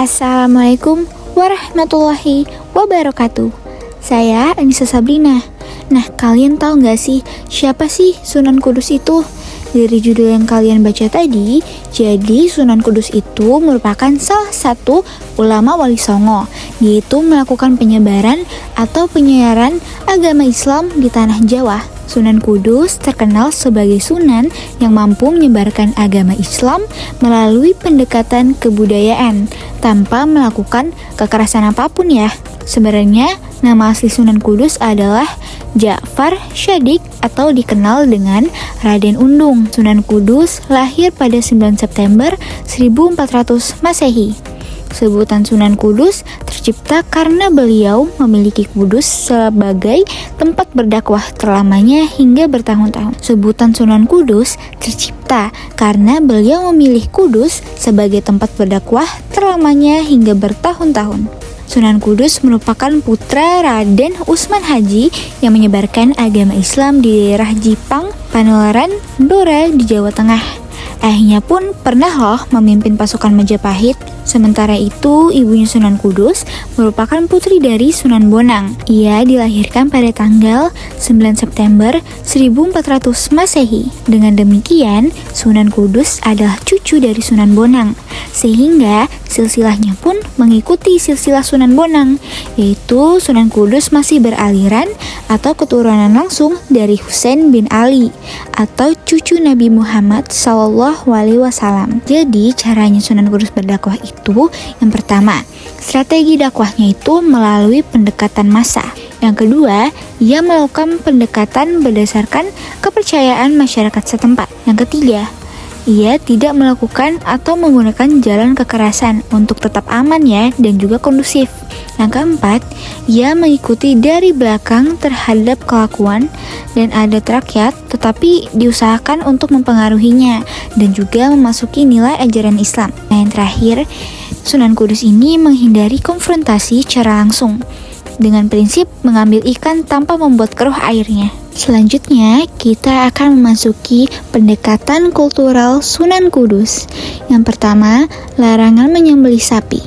Assalamualaikum warahmatullahi wabarakatuh. Saya Anissa Sabrina. Nah, kalian tahu nggak sih siapa sih Sunan Kudus itu? Dari judul yang kalian baca tadi, jadi Sunan Kudus itu merupakan salah satu ulama Wali Songo, yaitu melakukan penyebaran atau penyiaran agama Islam di tanah Jawa. Sunan Kudus terkenal sebagai sunan yang mampu menyebarkan agama Islam melalui pendekatan kebudayaan tanpa melakukan kekerasan apapun ya. Sebenarnya nama asli Sunan Kudus adalah Ja'far Shadiq atau dikenal dengan Raden Undung. Sunan Kudus lahir pada 9 September 1400 Masehi. Sebutan Sunan Kudus tercipta karena beliau memiliki Kudus sebagai tempat berdakwah terlamanya hingga bertahun-tahun. Sebutan Sunan Kudus tercipta karena beliau memilih Kudus sebagai tempat berdakwah terlamanya hingga bertahun-tahun. Sunan Kudus merupakan putra Raden Usman Haji yang menyebarkan agama Islam di daerah Jipang, Panularan, Blora di Jawa Tengah. Ayahnya pun pernah loh memimpin pasukan Majapahit. Sementara itu, ibunya Sunan Kudus merupakan putri dari Sunan Bonang. Ia dilahirkan pada tanggal 9 September 1400 Masehi. Dengan demikian, Sunan Kudus adalah cucu dari Sunan Bonang, sehingga silsilahnya pun mengikuti silsilah Sunan Bonang, yaitu Sunan Kudus masih beraliran atau keturunan langsung dari Husain bin Ali atau cucu Nabi Muhammad SAW. Jadi caranya Sunan Kudus berdakwah itu, yang pertama, strategi dakwahnya itu melalui pendekatan massa. Yang kedua, ia melakukan pendekatan berdasarkan kepercayaan masyarakat setempat. Yang ketiga, ia tidak melakukan atau menggunakan jalan kekerasan untuk tetap aman ya dan juga kondusif. Yang keempat, ia mengikuti dari belakang terhadap kelakuan dan adat rakyat, tetapi diusahakan untuk mempengaruhinya dan juga memasuki nilai ajaran Islam. Nah, yang terakhir, Sunan Kudus ini menghindari konfrontasi secara langsung dengan prinsip mengambil ikan tanpa membuat keruh airnya. Selanjutnya, kita akan memasuki pendekatan kultural Sunan Kudus. Yang pertama, larangan menyembelih sapi.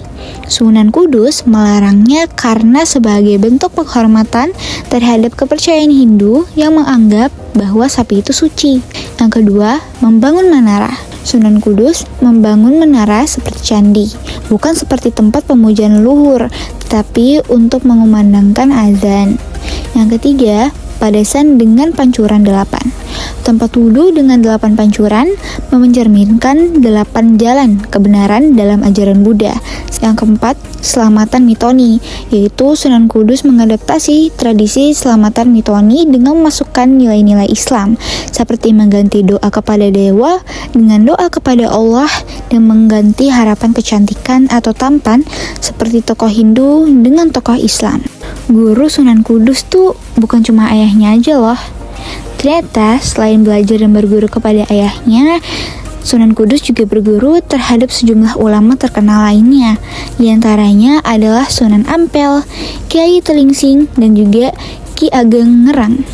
Sunan Kudus melarangnya karena sebagai bentuk penghormatan terhadap kepercayaan Hindu yang menganggap bahwa sapi itu suci. Yang kedua, membangun menara. Sunan Kudus membangun menara seperti candi, bukan seperti tempat pemujaan leluhur, tetapi untuk mengumandangkan azan. Yang ketiga, padesan dengan pancuran 8. Tempat wudhu dengan 8 pancuran mencerminkan 8 jalan kebenaran dalam ajaran Buddha. Yang keempat, selamatan mitoni, yaitu Sunan Kudus mengadaptasi tradisi selamatan mitoni dengan memasukkan nilai-nilai Islam, seperti mengganti doa kepada dewa dengan doa kepada Allah dan mengganti harapan kecantikan atau tampan seperti tokoh Hindu dengan tokoh Islam. Guru Sunan Kudus tuh bukan cuma ayahnya aja loh. Ternyata selain belajar dan berguru kepada ayahnya, Sunan Kudus juga berguru terhadap sejumlah ulama terkenal lainnya. Di antaranya adalah Sunan Ampel, Kiai Telingsing, dan juga Ki Ageng Ngerang.